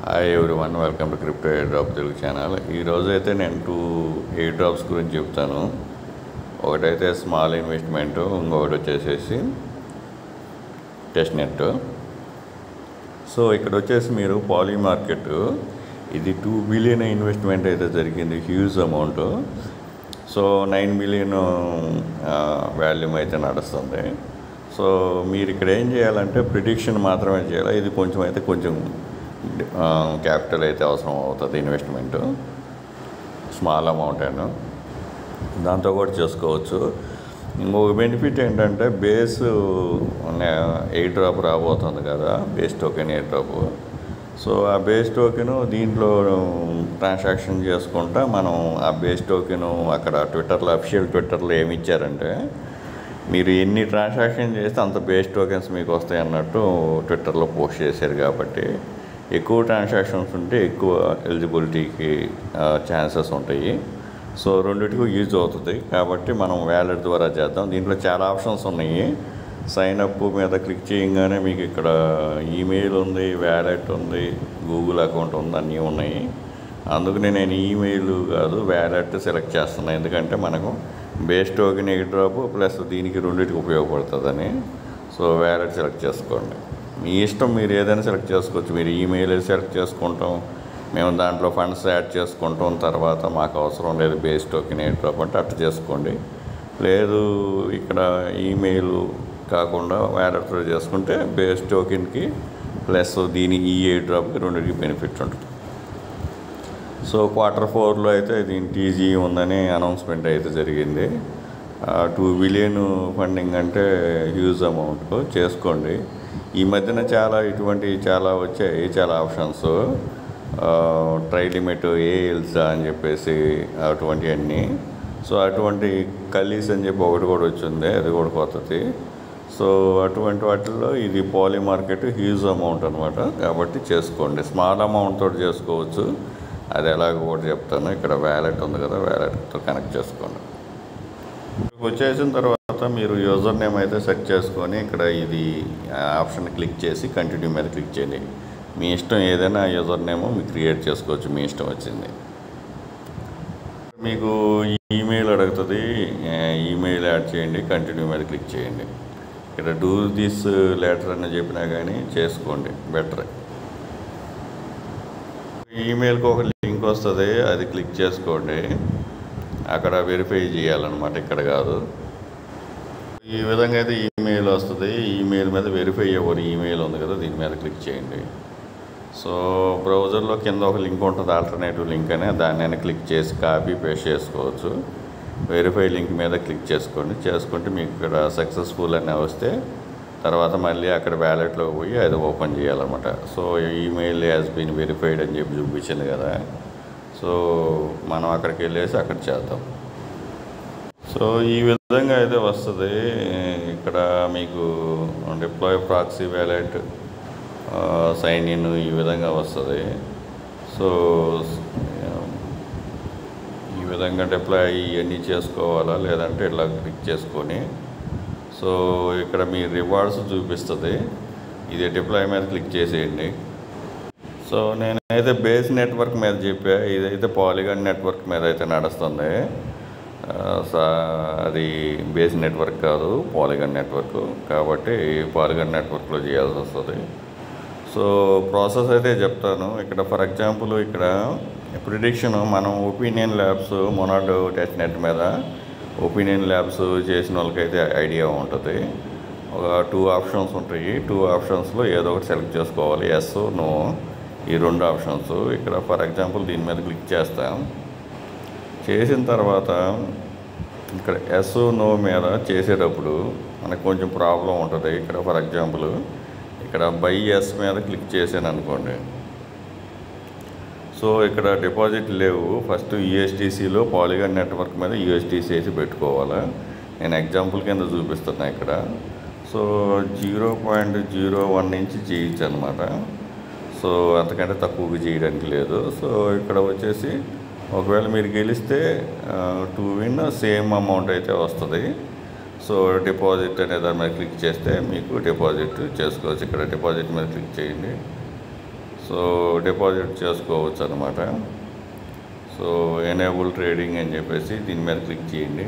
Hi everyone, welcome to crypto air drop Telugu channel. ఈరోజు అయితే నేను 2 ఎయిర్ డ్రాప్స్ గురించి చెప్తాను. ఒకటైతే స్మాల్ ఇన్వెస్ట్మెంట్, ఇంకొకటి వచ్చేసేసి టెస్ట్ నెట్. సో ఇక్కడ వచ్చేసి మీరు పాలీ మార్కెట్, ఇది 2 బిలియన్ ఇన్వెస్ట్మెంట్ అయితే జరిగింది, huge amount. So 9 billion volume అయితే నడుస్తుంది. సో మీరు ఇక్కడ ఏం చేయాలంటే ప్రిడిక్షన్ మాత్రమే చేయాలి. ఇది కొంచెం క్యాపిటల్ అయితే అవసరం అవుతుంది, ఇన్వెస్ట్మెంట్ స్మాల్ అమౌంట్ అయినా దాంతో కూడా చేసుకోవచ్చు. ఇంకొక బెనిఫిట్ ఏంటంటే బేస్ ఎయిర్ డ్రాప్ రాబోతుంది కదా, base token air drop. So ఆ బేస్ టోకెను దీంట్లో ట్రాన్సాక్షన్ చేసుకుంటా మనం ఆ బేస్ టోకెను అక్కడ అఫీషియల్ ట్విట్టర్లో ఏమి ఇచ్చారంటే, మీరు ఎన్ని ట్రాన్సాక్షన్ చేస్తే అంత బేస్ టోకెన్స్ మీకు వస్తాయి అన్నట్టు ట్విట్టర్లో పోస్ట్ చేశారు. కాబట్టి ఎక్కువ ట్రాన్సాక్షన్స్ ఉంటే ఎక్కువ ఎలిజిబిలిటీకి ఛాన్సెస్ ఉంటాయి. సో రెండింటికి యూజ్ అవుతుంది. కాబట్టి మనం వ్యాలెట్ ద్వారా చేద్దాం. దీంట్లో చాలా ఆప్షన్స్ ఉన్నాయి. సైన్ అప్ మీద క్లిక్ చేయగానే మీకు ఇక్కడ ఈమెయిల్ ఉంది, వ్యాలెట్ ఉంది, గూగుల్ అకౌంట్ ఉంది, అన్నీ ఉన్నాయి. అందుకని నేను ఈమెయిల్ కాదు వ్యాలెట్ సెలెక్ట్ చేస్తున్నాను, ఎందుకంటే మనకు base token air drop plus దీనికి రెండింటికి ఉపయోగపడుతుందని. సో వ్యాలెట్ సెలెక్ట్ చేసుకోండి. మీ ఇష్టం, మీరు ఏదైనా సెలెక్ట్ చేసుకోవచ్చు. మీరు ఈమెయిల్ సెలెక్ట్ చేసుకుంటాం, మేము దాంట్లో ఫండ్స్ యాడ్ చేసుకుంటాం, తర్వాత మాకు అవసరం లేదు బేస్ టోకెన్ ఎయిర్ డ్రాప్ అంటే అట్లా చేసుకోండి. లేదు ఇక్కడ ఈమెయిల్ కాకుండా వ్యాలెట్ చేసుకుంటే బేస్ టోకెన్కి ప్లస్ ఈ ఎయిర్ డ్రాప్కి రెండింటికి బెనిఫిట్ ఉంటుంది. సో Q4 అయితే దీని టీజీ ఉందని అనౌన్స్మెంట్ అయితే జరిగింది. 2 బిలియన్ ఫండింగ్ అంటే హ్యూజ్ అమౌంట్, చేసుకోండి. ఈ మధ్యన చాలా వచ్చాయి, చాలా ఆప్షన్స్. ట్రై లిమిట్, ఏఎల్సా అని చెప్పేసి అటువంటివన్నీ. సో అటువంటి కలీస్ అని చెప్పి ఒకటి కూడా వచ్చింది, అది కూడా కొత్తది. సో అటువంటి వాటిల్లో ఇది పాలీ మార్కెట్ హ్యూజ్ అమౌంట్ అనమాట. కాబట్టి చేసుకోండి. స్మాల్ అమౌంట్ తోటి చేసుకోవచ్చు. అది ఎలాగో కూడా చెప్తాను. ఇక్కడ వ్యాలెట్ ఉంది కదా, వ్యాలెట్తో కనెక్ట్ చేసుకోండి. వచ్చేసిన తర్వాత మీరు యూజర్ నేమ్ అయితే సెట్ చేసుకొని ఇక్కడ ఇది ఆప్షన్ క్లిక్ చేసి కంటిన్యూ మీద క్లిక్ చేయండి. మీ ఇష్టం, ఏదైనా యూజర్ నేమ్ మీకు క్రియేట్ చేసుకోవచ్చు, మీ ఇష్టం వచ్చింది. మీకు ఈమెయిల్ అడుగుతుంది, ఈమెయిల్ యాడ్ చేయండి, కంటిన్యూ మీద క్లిక్ చేయండి. ఇక్కడ డూ దిస్ లెటర్ అని చెప్పినా కానీ చేసుకోండి, బెటర్. ఈమెయిల్కి ఒక లింక్ వస్తుంది, అది క్లిక్ చేసుకోండి. అక్కడ వెరిఫై చేయాలన్నమాట, ఇక్కడ కాదు. ఈ విధంగా అయితే ఈమెయిల్ వస్తుంది. ఈమెయిల్ మీద వెరిఫై అవ్వరు ఈమెయిల్ ఉంది కదా, దీని మీద క్లిక్ చేయండి. సో బ్రౌజర్లో కింద ఒక లింక్ ఉంటుంది, ఆల్టర్నేటివ్ లింక్ అని, దాన్ని క్లిక్ చేసి కాపీ పేస్ట్ చేసుకోవచ్చు. వెరిఫై లింక్ మీద క్లిక్ చేసుకుంటే మీకు ఇక్కడ సక్సెస్ఫుల్ అని వస్తే తర్వాత మళ్ళీ అక్కడ వ్యాలెట్లోకి పోయి అది ఓపెన్ చేయాలన్నమాట. So email has been verified అని చెప్పి చూపించింది కదా. సో మనం అక్కడికి వెళ్ళేసి అక్కడ చేద్దాం. సో ఈ విధంగా అయితే వస్తుంది. ఇక్కడ మీకు deploy proxy wallet, sign in, ఈ విధంగా వస్తుంది. సో ఈ విధంగా డిప్లాయ్ ఇవన్నీ చేసుకోవాలా, లేదంటే ఇట్లా క్లిక్ చేసుకొని సో ఇక్కడ మీ రివార్డ్స్ చూపిస్తుంది. ఇది డిప్లాయ్ మీద క్లిక్ చేసేయండి. సో నేనైతే బేస్ నెట్వర్క్ మీద చెప్పా, ఇదైతే పాలిగాన్ నెట్వర్క్ మీద అయితే నడుస్తుంది. అది బేస్ నెట్వర్క్ కాదు, పాలిగాన్ నెట్వర్క్. కాబట్టి పాలిగాన్ నెట్వర్క్లో చేయాల్సి వస్తుంది. సో ప్రాసెస్ అయితే చెప్తాను. ఇక్కడ ఫర్ ఎగ్జాంపుల్ ఇక్కడ ప్రిడిక్షన్ మనం opinion labs, monad test net మీద ఒపీనియన్ ల్యాబ్స్ చేసిన వాళ్ళకైతే ఐడియా ఉంటుంది. ఒక 2 ఆప్షన్స్ ఉంటాయి. 2 ఆప్షన్స్లో ఏదో ఒకటి సెలెక్ట్ చేసుకోవాలి, ఎస్ నో, ఈ 2 ఆప్షన్స్. ఇక్కడ ఫర్ ఎగ్జాంపుల్ దీని మీద క్లిక్ చేస్తాం. చేసిన తర్వాత ఇక్కడ ఎస్ నో మీద చేసేటప్పుడు మనకు కొంచెం ప్రాబ్లం ఉంటుంది. ఇక్కడ ఫర్ ఎగ్జాంపుల్ ఇక్కడ బై ఎస్ మీద క్లిక్ చేశాను అనుకోండి. సో ఇక్కడ డిపాజిట్ లేవు. ఫస్ట్ యూఎస్టీసీలో పాలిగాన్ నెట్వర్క్ మీద యూఎస్టీసీ వేసి పెట్టుకోవాలి. నేను ఎగ్జాంపుల్ కింద చూపిస్తున్నా ఇక్కడ. సో 0.01 నుంచి చేయొచ్చు అనమాట. సో అంతకంటే తక్కువగా చేయడానికి లేదు. సో ఇక్కడ వచ్చేసి ఒకవేళ మీరు గెలిస్తే 2 విన్ సేమ్ అమౌంట్ అయితే వస్తుంది. సో డిపాజిట్ అనే దాని మీద క్లిక్ చేస్తే మీకు డిపాజిట్ చేసుకోవచ్చు. ఇక్కడ డిపాజిట్ మీద క్లిక్ చేయండి. సో డిపాజిట్ చేసుకోవచ్చు అనమాట. సో ఎనేబుల్ ట్రేడింగ్ అని చెప్పేసి దీని మీద క్లిక్ చేయండి.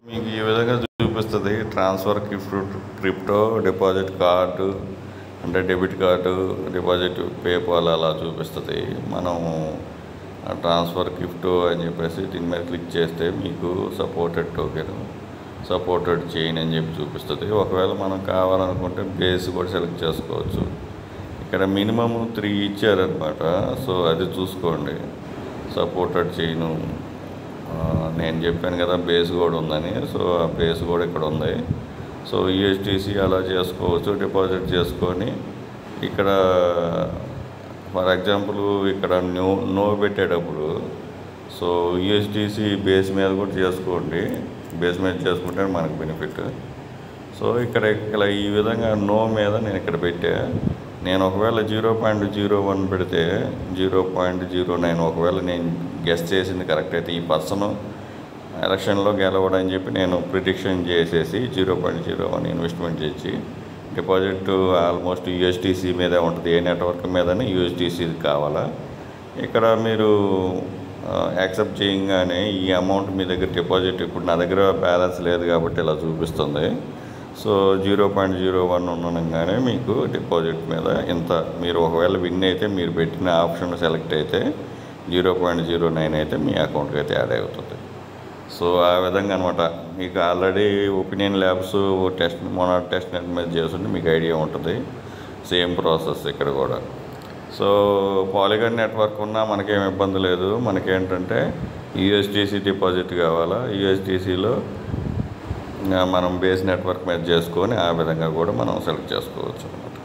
మీకు ఈ విధంగా చూపిస్తుంది ట్రాన్స్ఫర్ క్రిప్టో డిపాజిట్ కార్డు, అంటే డెబిట్ కార్డు, డిపాజిట్ పేపాల్ అలా చూపిస్తుంది. మనం ట్రాన్స్ఫర్ క్రిప్టో అని చెప్పేసి దీని మీద క్లిక్ చేస్తే మీకు సపోర్టెడ్ టోకెన్, సపోర్టెడ్ చైన్ అని చెప్పి చూపిస్తుంది. ఒకవేళ మనం కావాలనుకుంటే బేస్ కూడా సెలెక్ట్ చేసుకోవచ్చు. ఇక్కడ మినిమమ్ 3 ఇచ్చారనమాట. సో అది చూసుకోండి. సపోర్టెడ్ చైన్ నేను చెప్పాను కదా బేస్ కూడా ఉందని. సో ఆ బేస్ కూడా ఇక్కడ ఉంది. సో యూఎస్డిసి అలా చేసుకోవచ్చు డిపాజిట్ చేసుకొని. ఇక్కడ ఫర్ ఎగ్జాంపుల్ ఇక్కడ నో పెట్టేటప్పుడు సో యూఎస్డిసి బేస్ మీద కూడా చేసుకోండి. బేస్ మీద చేసుకుంటే మనకు బెనిఫిట్. సో ఇక్కడ ఈ విధంగా నో మీద నేను ఇక్కడ పెట్టా. నేను ఒకవేళ 0.01 పెడితే 0.09 ఒకవేళ నేను గెస్ చేసింది కరెక్ట్ అయితే ఈ పర్సన్ ఎలక్షన్లో గెలవడని చెప్పి నేను ప్రిడిక్షన్ చేసేసి 0.01 ఇన్వెస్ట్మెంట్ చేసి డిపాజిట్ ఆల్మోస్ట్ యూఎస్డిసి మీదే ఉంటుంది. ఏ నెట్వర్క్ మీదనే యూఎస్డిసి కావాలా. ఇక్కడ మీరు యాక్సెప్ట్ చేయగానే ఈ అమౌంట్ మీ దగ్గర డిపాజిట్, ఇప్పుడు నా దగ్గర బ్యాలెన్స్ లేదు కాబట్టి ఇలా చూపిస్తుంది. సో 0.01 ఉండగానే మీకు డిపాజిట్ మీద ఇంత, మీరు ఒకవేళ విన్ అయితే మీరు పెట్టిన ఆప్షన్ సెలెక్ట్ అయితే 0.09 అయితే మీ అకౌంట్కి అయితే యాడ్ అవుతుంది. సో ఆ విధంగా అనమాట. మీకు already opinion labs monarch test net మీద చేస్తుంటే మీకు ఐడియా ఉంటుంది. సేమ్ ప్రాసెస్ ఇక్కడ కూడా. సో పాలిగాన్ నెట్వర్క్ ఉన్నా మనకేం ఇబ్బంది లేదు. మనకేంటంటే యూఎస్డిసి డిపాజిట్ కావాలా, యూఎస్డిసిలో మనం బేస్ నెట్వర్క్ మీద చేసుకొని ఆ విధంగా కూడా మనం సెలెక్ట్ చేసుకోవచ్చు అనమాట.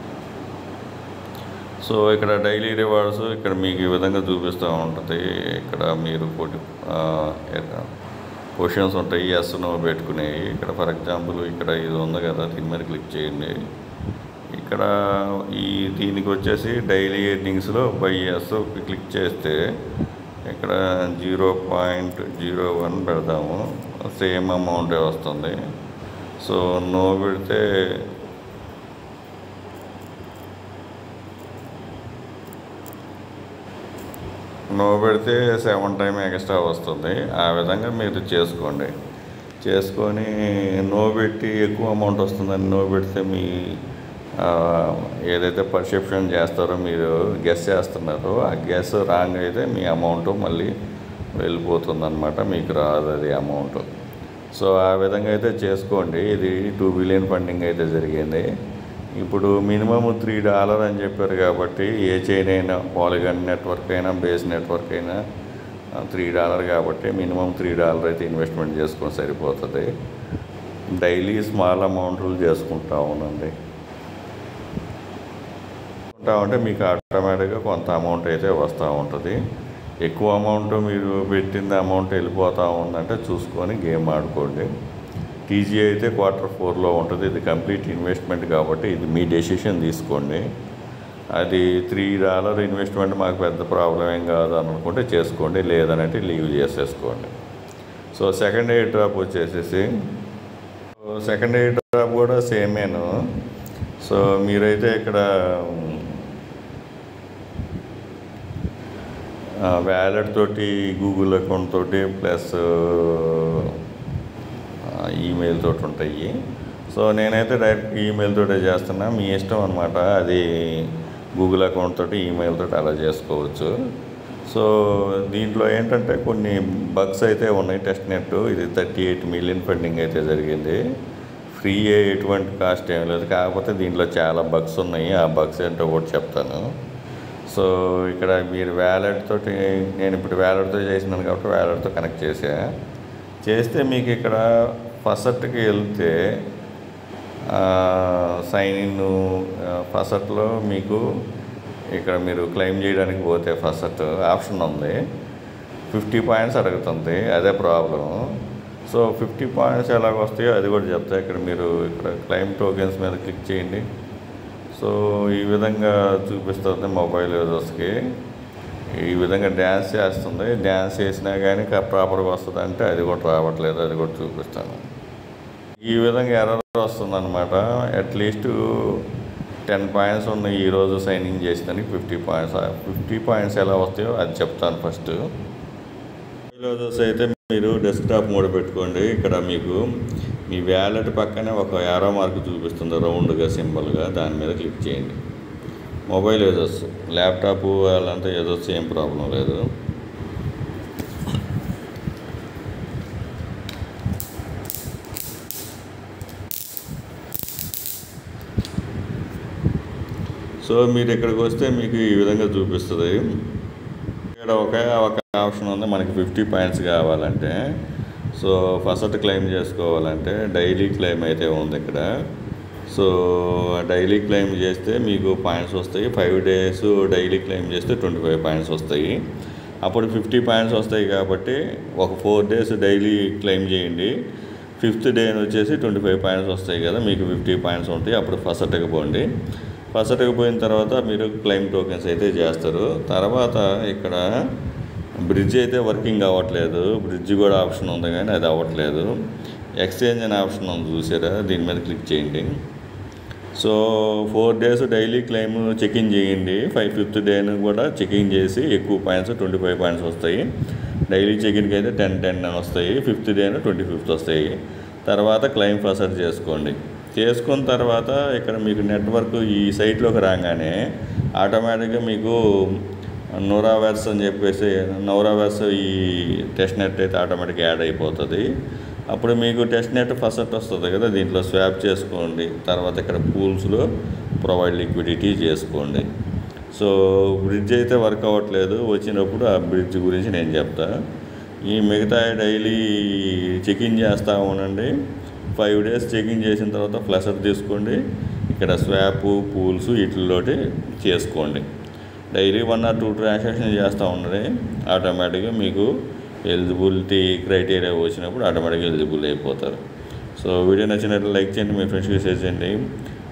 సో ఇక్కడ డైలీ రివార్డ్స్ ఇక్కడ మీకు ఈ విధంగా చూపిస్తూ ఉంటుంది. ఇక్కడ మీరు క్వశ్చన్స్ ఉంటాయి, ఎస్ నో పెట్టుకునేవి. ఇక్కడ ఫర్ ఎగ్జాంపుల్ ఇక్కడ ఇది ఉంది కదా, దీని మీద క్లిక్ చేయండి. ఇక్కడ దీనికి వచ్చేసి డైలీ ఎర్నింగ్స్లో బై ఎస్ క్లిక్ చేస్తే ఇక్కడ 0.01 పెడతాము, సేమ్ అమౌంటే వస్తుంది. సో నో పెడితే నో పెడితే 7 టైం ఎక్స్ట్రా వస్తుంది. ఆ విధంగా మీరు చేసుకోండి. చేసుకొని నో పెట్టి ఎక్కువ అమౌంట్ వస్తుందని నో పెడితే మీ ఏదైతే పర్సెప్షన్ చేస్తారో మీరు గెస్ చేస్తున్నారో ఆ గెస్ రాంగ్ అయితే మీ అమౌంట్ మళ్ళీ వెళ్ళిపోతుందన్నమాట, మీకు రాదు అది అమౌంట్. సో ఆ విధంగా అయితే చేసుకోండి. ఇది 2 బిలియన్ ఫండింగ్ అయితే జరిగింది. ఇప్పుడు మినిమమ్ $3 అని చెప్పారు కాబట్టి ఏ చైన్ అయినా, పాలిగాన్ నెట్వర్క్ అయినా, బేస్ నెట్వర్క్ అయినా $3 కాబట్టి మినిమం $3 అయితే ఇన్వెస్ట్మెంట్ చేసుకొని సరిపోతుంది. డైలీ స్మాల్ అమౌంట్లు చేసుకుంటా ఉండండి. ఉంటే మీకు ఆటోమేటిక్గా కొంత అమౌంట్ అయితే వస్తూ ఉంటుంది. ఎక్కువ అమౌంట్ మీరు పెట్టిన అమౌంట్ వెళ్ళిపోతూ ఉందంటే చూసుకొని గేమ్ ఆడుకోండి. టీజీ అయితే Q4లో ఉంటుంది. ఇది కంప్లీట్ ఇన్వెస్ట్మెంట్ కాబట్టి ఇది మీ డెసిషన్ తీసుకోండి. అది $3 ఇన్వెస్ట్మెంట్ మాకు పెద్ద ప్రాబ్లం ఏం కాదు అనుకుంటే చేసుకోండి, లేదనంటే లీవ్ చేసేసుకోండి. సో సెకండ్ ఎయిర్ డ్రాప్ వచ్చేసేసి సెకండ్ ఎయిర్ డ్రాప్ కూడా సేమేను. సో మీరైతే ఇక్కడ వ్యాలెట్ తోటి, గూగుల్ అకౌంట్ తోటి ప్లస్ ఈమెయిల్ తోటి ఉంటాయి. సో నేనైతే డైరెక్ట్ ఈమెయిల్ తోటే చేస్తున్నా, మీ ఇష్టం అనమాట. అది గూగుల్ అకౌంట్ తోటి, ఈమెయిల్ తోటి అలా చేసుకోవచ్చు. సో దీంట్లో ఏంటంటే కొన్ని బగ్స్ అయితే ఉన్నాయి. టెస్ట్ నెట్ ఇది 38 మిలియన్ ఫండింగ్ అయితే జరిగింది. ఫ్రీ ఎటువంటి కాస్ట్ ఏం లేదు, కాకపోతే దీంట్లో చాలా బగ్స్ ఉన్నాయి. ఆ బగ్స్ ఏంటో కూడా చెప్తాను. సో ఇక్కడ మీరు వ్యాలెట్ తోటి, నేను ఇప్పుడు వ్యాలెట్తో చేసినాను కాబట్టి వ్యాలెట్తో కనెక్ట్ చేస్తే మీకు ఇక్కడ ఫసట్కి వెళ్తే సైన్ ఇన్ ఫసట్లో మీకు ఇక్కడ మీరు క్లెయిమ్ చేయడానికి పోతే ఫసట్ ఆప్షన్ ఉంది. 50 పాయింట్స్ అడుగుతుంది, అదే ప్రాబ్లం. సో 50 పాయింట్స్ ఎలాగ వస్తాయో అది కూడా చెప్తా. ఇక్కడ మీరు ఇక్కడ క్లెయిమ్ టోకెన్స్ మీద క్లిక్ చేయండి. సో ఈ విధంగా చూపిస్తుంది మొబైల్ యూజర్స్కి. ఈ విధంగా డ్యాన్స్ చేస్తుంది. డ్యాన్స్ చేసినా కానీ ప్రాపర్గా వస్తుంది అంటే అది కూడా రావట్లేదు, అది కూడా చూపిస్తాను. ఈ విధంగా ఎర్రర్ వస్తుందన్నమాట. అట్లీస్ట్ 10 పాయింట్స్ ఉన్నాయి ఈరోజు సైనింగ్ చేసేదానికి 50 పాయింట్స్ ఎలా వస్తాయో అది చెప్తాను ఫస్ట్. ఈరోజు అయితే మీరు డెస్క్టాప్ మోడ్ పెట్టుకోండి. ఇక్కడ మీకు మీ వ్యాలెట్ పక్కనే ఒక యారో మార్క్ చూపిస్తుంది రౌండ్గా సింబల్గా, దాని మీద క్లిక్ చేయండి. మొబైల్ యూజర్స్, ల్యాప్టాప్ వాళ్ళంతా యూజర్స్ ఏం ప్రాబ్లం లేదు. సో మీరు ఇక్కడికి వస్తే మీకు ఈ విధంగా చూపిస్తుంది. ఇక్కడ ఒక ఆప్షన్ ఉంది, మనకి 50 పాయింట్స్ కావాలంటే. సో ఫస్ట్ క్లెయిమ్ చేసుకోవాలంటే డైలీ క్లెయిమ్ అయితే ఉంది ఇక్కడ. సో డైలీ క్లెయిమ్ చేస్తే మీకు పాయింట్స్ వస్తాయి. 5 days డైలీ క్లెయిమ్ చేస్తే 25 పాయింట్స్ వస్తాయి. అప్పుడు 50 పాయింట్స్ వస్తాయి కాబట్టి ఒక 4 days డైలీ క్లెయిమ్ చేయండి. 5th డే వచ్చేసి 25 పాయింట్స్ వస్తాయి కదా, మీకు 50 పాయింట్స్ ఉంటాయి. అప్పుడు ఫస్ట్కి పోండి. ఫస్ట్కి పోయిన తర్వాత మీరు క్లెయిమ్ టోకెన్స్ అయితే చేస్తారు. తర్వాత ఇక్కడ బ్రిడ్జ్ అయితే వర్కింగ్ అవ్వట్లేదు. బ్రిడ్జ్ కూడా ఆప్షన్ ఉంది కానీ అది అవ్వట్లేదు. ఎక్స్చేంజ్ అనే ఆప్షన్ ఉంది చూసారా, దీని మీద క్లిక్ చేయండి. So 4 days daily claim checking చేయండి. 5th డేను కూడా చెకింగ్ చేసి ఎక్కువ పాయింట్స్ 25 పాయింట్స్ వస్తాయి. డైలీ చెకింగ్కి అయితే 10 అని వస్తాయి. 5th డేను 25th వస్తాయి. తర్వాత క్లెయిమ్ ఫస్ట్ చేసుకోండి. చేసుకున్న తర్వాత ఇక్కడ మీకు నెట్వర్క్ ఈ సైట్లోకి రాగానే ఆటోమేటిక్గా మీకు నోరావర్స్ అని చెప్పేసి నోరావర్స్ ఈ టెస్ట్ నెట్ అయితే ఆటోమేటిక్గా యాడ్ అయిపోతుంది. అప్పుడు మీకు టెస్ట్ నెట్ ఫస్ట్ వస్తుంది కదా, దీంట్లో స్వాప్ చేసుకోండి. తర్వాత ఇక్కడ పూల్స్లో ప్రొవైడ్ లిక్విడిటీ చేసుకోండి. సో బ్రిడ్జ్ అయితే వర్క్ అవ్వట్లేదు. వచ్చినప్పుడు ఆ బ్రిడ్జ్ గురించి నేను చెప్తా. ఈ మిగతా డైలీ చెకింగ్ చేస్తూ ఉండండి. 5 days చెకింగ్ చేసిన తర్వాత ఫ్లషర్ తీసుకోండి. ఇక్కడ స్వాప్ పూల్స్ వీటిల్లోటి చేసుకోండి. డైలీ 1 or 2 ట్రాన్సాక్షన్ చేస్తూ ఉండండి. ఆటోమేటిక్గా మీకు ఎలిజిబిలిటీ క్రైటీరియా వచ్చినప్పుడు ఆటోమేటిక్గా ఎలిజిబుల్ అయిపోతారు. సో వీడియో నచ్చినట్లు లైక్ చేయండి, మీ ఫ్రెండ్స్కి షేర్ చేయండి.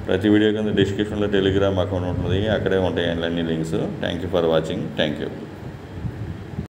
ప్రతి వీడియో కింద డిస్క్రిప్షన్లో టెలిగ్రామ్ అకౌంట్ ఉంటుంది, అక్కడే ఉంటాయి అన్ని links. Thank you for watching. Thank you.